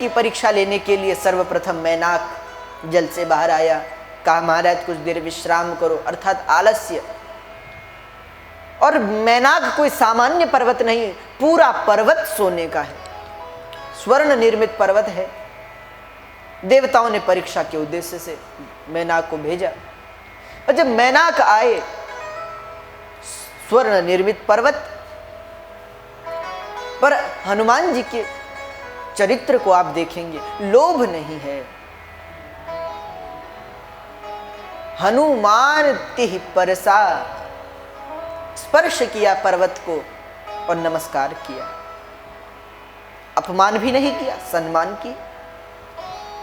की परीक्षा लेने के लिए सर्वप्रथम मैनाक जल से बाहर आया। कहा महाराज कुछ देर विश्राम करो, अर्थात आलस्य। और मैनाक कोई सामान्य पर्वत नहीं, पूरा पर्वत सोने का है, स्वर्ण निर्मित पर्वत है। देवताओं ने परीक्षा के उद्देश्य से मैनाक को भेजा, और जब मैनाक आए, स्वर्ण निर्मित पर्वत पर हनुमान जी के चरित्र को आप देखेंगे, लोभ नहीं है। हनुमान तिह परसा, स्पर्श किया पर्वत को और नमस्कार किया, अपमान भी नहीं किया, सम्मान की।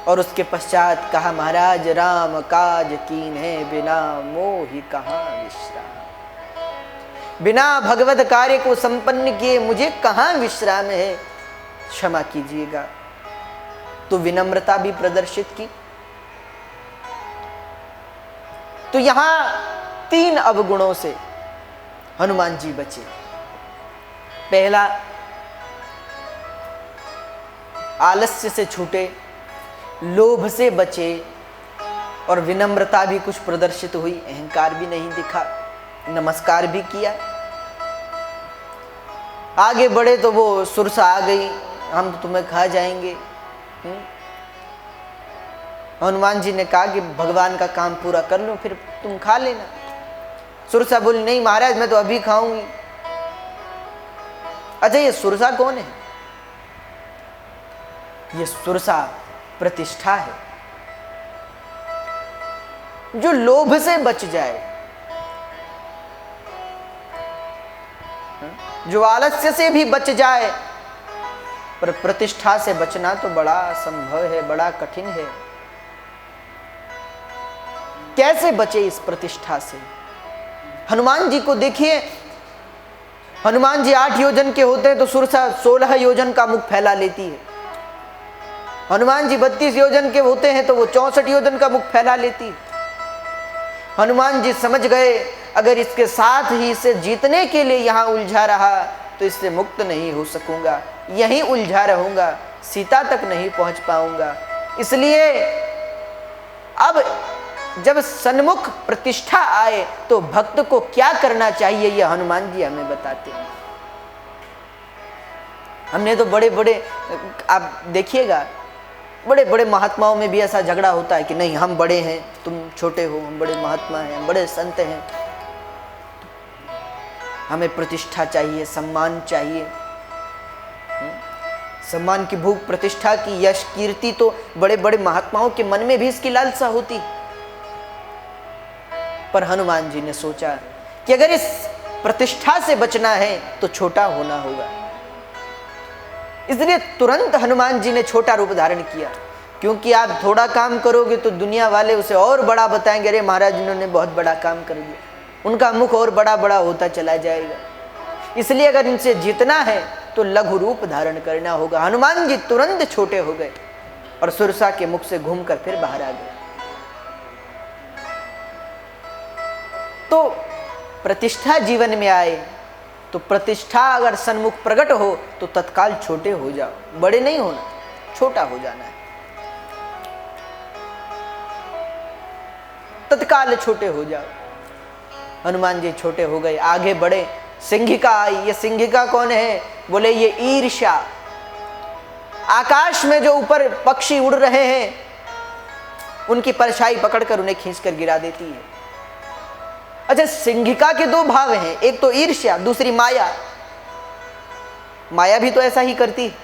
और उसके पश्चात कहा महाराज राम काज कीन है, बिना मोहि कहां विश्राम। बिना भगवत कार्य को संपन्न किए मुझे कहां विश्राम है, क्षमा कीजिएगा। तो विनम्रता भी प्रदर्शित की। तो यहां 3 अवगुणों से हनुमान जी बचे। पहला, आलस्य से छूटे, लोभ से बचे, और विनम्रता भी कुछ प्रदर्शित हुई, अहंकार भी नहीं दिखा, नमस्कार भी किया। आगे बढ़े तो वो सुरसा आ गई, हम तुम्हें खा जाएंगे। हनुमान जी ने कहा कि भगवान का काम पूरा कर लो फिर तुम खा लेना। सुरसा बोली नहीं महाराज मैं तो अभी खाऊंगी। अच्छा ये सुरसा कौन है? ये सुरसा प्रतिष्ठा है, जो लोभ से बच जाए, जो आलस्य से भी बच जाए, पर प्रतिष्ठा से बचना तो बड़ा असंभव है, बड़ा कठिन है। कैसे बचे इस प्रतिष्ठा से? हनुमान जी को देखिए, हनुमान जी 8 योजन के होते हैं तो सुरसा 16 योजन का मुख फैला लेती है। हनुमान जी 32 योजन के होते हैं तो वो 64 योजन का मुख फैला लेती है। हनुमान जी समझ गए अगर इसके साथ ही इसे जीतने के लिए यहाँ उलझा रहा तो इससे मुक्त नहीं हो सकूंगा, यहीं उलझा रहूंगा, सीता तक नहीं पहुंच पाऊंगा। इसलिए अब जब सन्मुख प्रतिष्ठा आए तो भक्त को क्या करना चाहिए, यह हनुमान जी हमें बताते हैं। हमने तो बड़े बड़े, आप देखिएगा बड़े बड़े महात्माओं में भी ऐसा झगड़ा होता है कि नहीं हम बड़े हैं तुम छोटे हो, हम बड़े महात्मा हैं, हम बड़े संत हैं, हमें प्रतिष्ठा चाहिए, सम्मान चाहिए। सम्मान की भूख, प्रतिष्ठा की, यश कीर्ति, तो बड़े बड़े महात्माओं के मन में भी इसकी लालसा होती। पर हनुमान जी ने सोचा कि अगर इस प्रतिष्ठा से बचना है तो छोटा होना होगा। इसलिए तुरंत हनुमान जी ने छोटा रूप धारण किया, क्योंकि आप थोड़ा काम करोगे तो दुनिया वाले उसे और बड़ा बताएंगे, अरे महाराज इन्होंने बहुत बड़ा काम कर दिया, उनका मुख और बड़ा बड़ा होता चला जाएगा। इसलिए अगर इनसे जीतना है तो लघु रूप धारण करना होगा। हनुमान जी तुरंत छोटे हो गए और सुरसा के मुख से घूमकर फिर बाहर आ गए। तो प्रतिष्ठा जीवन में आए तो प्रतिष्ठा अगर सन्मुख प्रकट हो तो तत्काल छोटे हो जाओ, बड़े नहीं होना, छोटा हो जाना है, तत्काल छोटे हो जाओ। हनुमान जी छोटे हो गए, आगे बढ़े। सिंहिका आई। ये सिंहिका कौन है? बोले ये ईर्ष्या। आकाश में जो ऊपर पक्षी उड़ रहे हैं उनकी परछाई पकड़कर उन्हें खींचकर गिरा देती है। अच्छा, सिंहिका के 2 भाव हैं, एक तो ईर्ष्या, दूसरी माया। माया भी तो ऐसा ही करती है,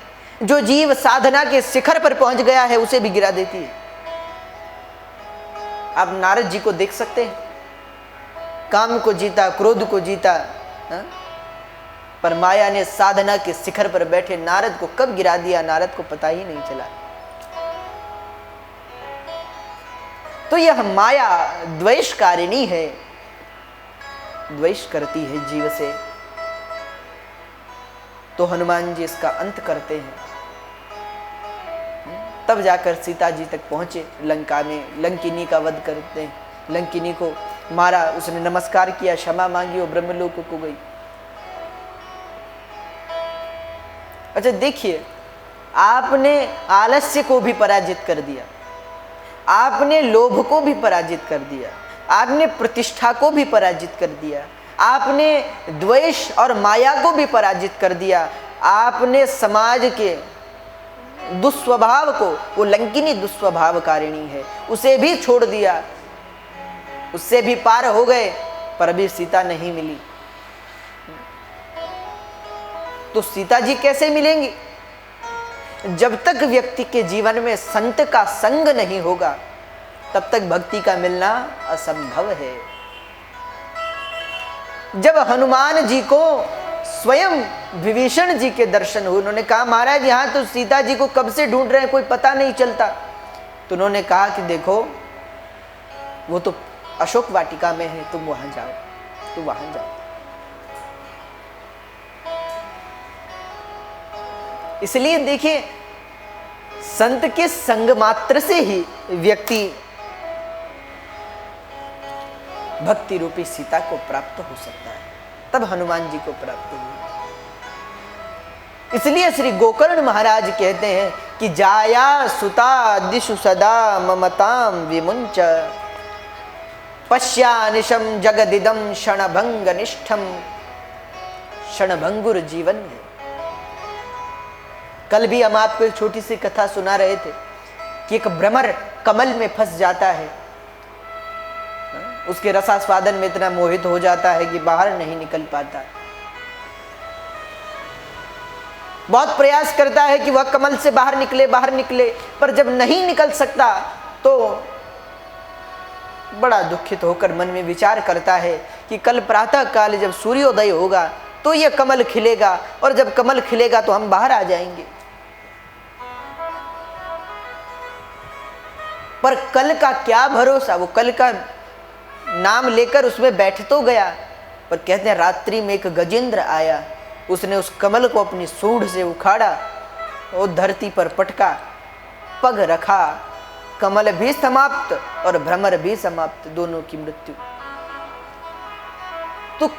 जो जीव साधना के शिखर पर पहुंच गया है उसे भी गिरा देती है। आप नारद जी को देख सकते हैं, काम को जीता, क्रोध को जीता, पर माया ने साधना के शिखर पर बैठे नारद को कब गिरा दिया, नारद को पता ही नहीं चला। तो यह माया द्वेषकारिणी है, द्वेष करती है जीव से। तो हनुमान जी इसका अंत करते हैं। तब जाकर सीता जी तक पहुंचे, लंका में लंकिनी का वध करते हैं। लंकिनी को मारा, उसने नमस्कार किया, क्षमा मांगी और ब्रह्मलोक को गई। अच्छा देखिए, आपने आलस्य को भी पराजित कर दिया, आपने लोभ को भी पराजित कर दिया, आपने प्रतिष्ठा को भी पराजित कर दिया, आपने द्वेष और माया को भी पराजित कर दिया, आपने समाज के दुस्वभाव को, वो लंकिनी दुस्वभावकारिणी है, उसे भी छोड़ दिया, उससे भी पार हो गए, पर अभी सीता नहीं मिली। तो सीता जी कैसे मिलेंगी? जब तक व्यक्ति के जीवन में संत का संग नहीं होगा तब तक भक्ति का मिलना असंभव है। जब हनुमान जी को स्वयं विभीषण जी के दर्शन हुए, उन्होंने कहा महाराज यहां तो सीता जी को कब से ढूंढ रहे हैं, कोई पता नहीं चलता। तो उन्होंने कहा कि देखो वो तो अशोक वाटिका में है, तुम वहां जाओ, तुम वहां जाओ। इसलिए देखिए, संत के संग मात्र से ही व्यक्ति भक्ति रूपी सीता को प्राप्त हो सकता है। तब हनुमान जी को प्राप्त हुई। इसलिए श्री गोकर्ण महाराज कहते हैं कि जाया सुता दिशु सदा ममताम विमुंच पश्यानिशम जगदिदम क्षणभंग निष्ठम। क्षणभंगुर जीवन है। कल भी हम आपको एक छोटी सी कथा सुना रहे थे कि एक भ्रमर कमल में फंस जाता है, उसके रसास्वादन में इतना मोहित हो जाता है कि बाहर नहीं निकल पाता। बहुत प्रयास करता है कि वह कमल से बाहर निकले, पर जब नहीं निकल सकता तो बड़ा दुखित होकर मन में विचार करता है कि कल प्रातः काल जब सूर्योदय होगा तो यह कमल खिलेगा, और जब कमल खिलेगा तो हम बाहर आ जाएंगे। पर कल का क्या भरोसा, वो कल का नाम लेकर उसमें बैठ तो गया, पर कहते हैं रात्रि में एक गजेंद्र आया, उसने उस कमल को अपनी सूंड से उखाड़ा और धरती पर पटका, पग रखा, कमल भी समाप्त और भ्रमर भी समाप्त, दोनों की मृत्यु। तो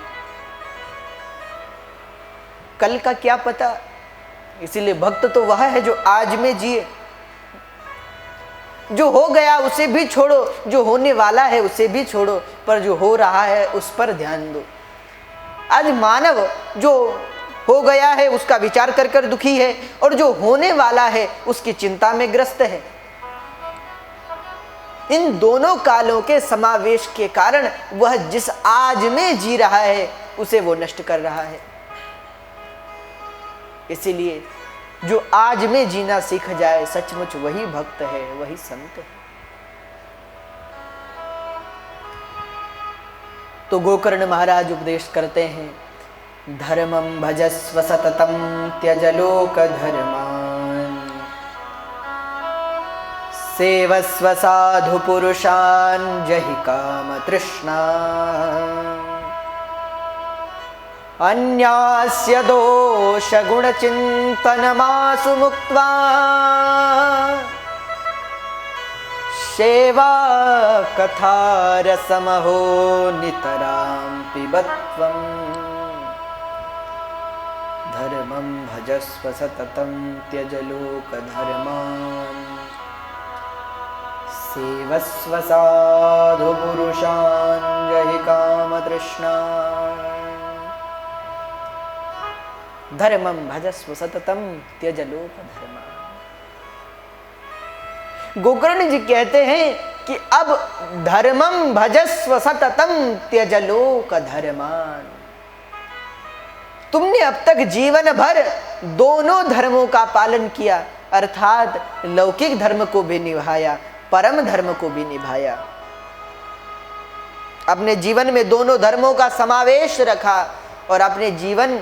कल का क्या पता, इसीलिए भक्त तो वह है जो आज में जिए। जो हो गया उसे भी छोड़ो, जो होने वाला है उसे भी छोड़ो, पर जो हो रहा है उस पर ध्यान दो। आज मानव जो हो गया है उसका विचार कर कर दुखी है, और जो होने वाला है उसकी चिंता में ग्रस्त है। इन दोनों कालों के समावेश के कारण वह जिस आज में जी रहा है उसे वो नष्ट कर रहा है। इसीलिए जो आज में जीना सीख जाए सचमुच वही भक्त है, वही संत है। तो गोकर्ण महाराज उपदेश करते हैं, धर्मं भजस्व सततं त्यज लोक धर्मान् सेवस्व साधु पुरुषान् जहि काम तृष्णा अन्यास्य दोष गुण चिंतनमासु मुक्त्वा सेवा कथा रसमहो नितरां पिबत्वम् धर्मं भजस्व सततं त्यज लोक धर्मान् सेवस्व साधु पुरुषान् जहि काम तृष्णान् धर्मं भजस्व सततं त्यज लोक धर्मान्। गोकर्ण जी कहते हैं कि अब धर्मं भजस्व सततं त्यज लोक धर्मान्। तुमने अब तक जीवन भर दोनों धर्मों का पालन किया, अर्थात लौकिक धर्म को भी निभाया, परम धर्म को भी निभाया। अपने जीवन में दोनों धर्मों का समावेश रखा और अपने जीवन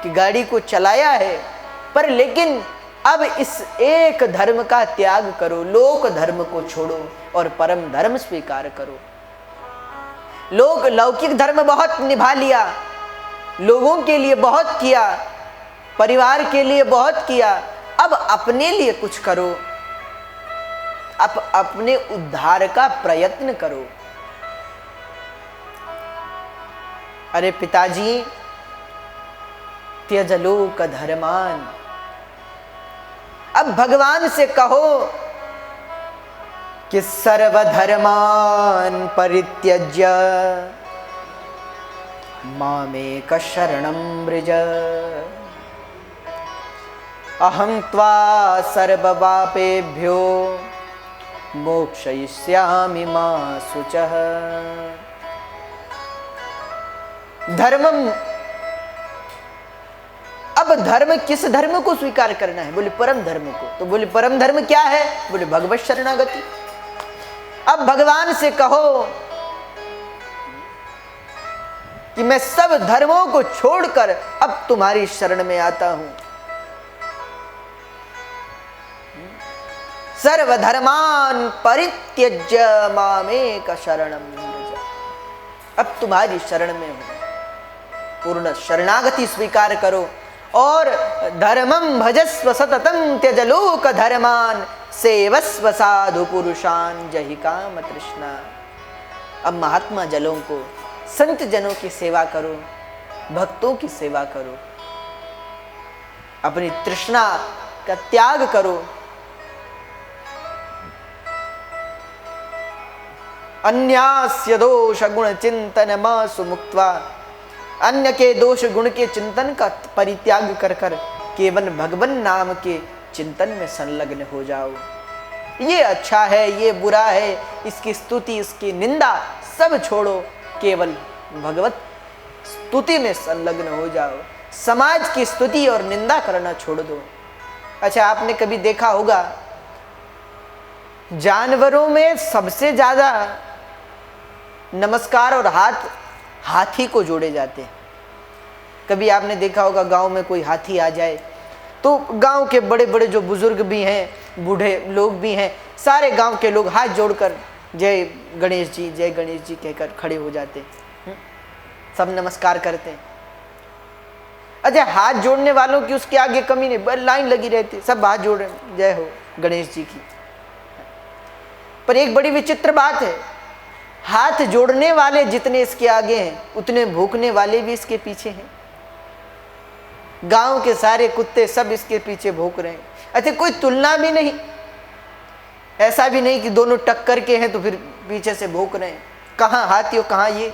की गाड़ी को चलाया है, पर लेकिन अब इस एक धर्म का त्याग करो, लोक धर्म को छोड़ो और परम धर्म स्वीकार करो। लौकिक धर्म बहुत निभा लिया, लोगों के लिए बहुत किया, परिवार के लिए बहुत किया, अब अपने लिए कुछ करो, अब अपने उद्धार का प्रयत्न करो। अरे पिताजी, त्यज लोक धर्मान्, अब भगवान से कहो कि सर्वधर्मान परित्यज्य मामेक शरणं व्रज अहं त्वा सर्वपापेभ्यो मोक्षयिष्यामि मा शुचः। धर्मम, अब धर्म किस धर्म को स्वीकार करना है? बोले परम धर्म को। तो बोले परम धर्म क्या है? बोले भगवत शरणागति। अब भगवान से कहो कि मैं सब धर्मों को छोड़कर अब तुम्हारी शरण में आता हूं। सर्वधर्मान परित्यज्य मामेक शरणं व्रज। अब तुम्हारी शरण में हूं, पूर्ण शरणागति स्वीकार करो और धर्मं भजस्व सततं त्यज लोक धर्मान सेवस्व साधु पुरुषान जहि काम तृष्णा। अब महात्मा जनों को, संत जनों की सेवा करो, भक्तों की सेवा करो, अपनी तृष्णा का त्याग करो। अन्यास्य दोष गुण चिंतन मासु मुक्त्वा, अन्य के दोष गुण के चिंतन का परित्याग कर कर केवल भगवान नाम के चिंतन में संलग्न हो जाओ। ये अच्छा है, ये बुरा है, इसकी स्तुति, इसकी निंदा सब छोड़ो, केवल भगवत स्तुति में संलग्न हो जाओ। समाज की स्तुति और निंदा करना छोड़ दो। अच्छा, आपने कभी देखा होगा जानवरों में सबसे ज्यादा नमस्कार और हाथ हाथी को जोड़े जाते हैं। कभी आपने देखा होगा गांव में कोई हाथी आ जाए तो गांव के बड़े बड़े जो बुजुर्ग भी हैं, बूढ़े लोग भी हैं, सारे गांव के लोग हाथ जोड़कर जय गणेश जी, जय गणेश जी कहकर खड़े हो जाते हैं। सब नमस्कार करते हैं। अच्छा, हाथ जोड़ने वालों की उसके आगे कमी नहीं, लाइन लगी रहती, सब हाथ जोड़ रहे, जय हो गणेश जी की। पर एक बड़ी विचित्र बात है, हाथ जोड़ने वाले जितने इसके आगे हैं उतने भूखने वाले भी इसके पीछे हैं। गांव के सारे कुत्ते सब इसके पीछे भूख रहे हैं। अच्छा, कोई तुलना भी नहीं, ऐसा भी नहीं कि दोनों टक्कर के हैं तो फिर पीछे से भूख रहे हैं। कहाँ हाथी और कहाँ ये।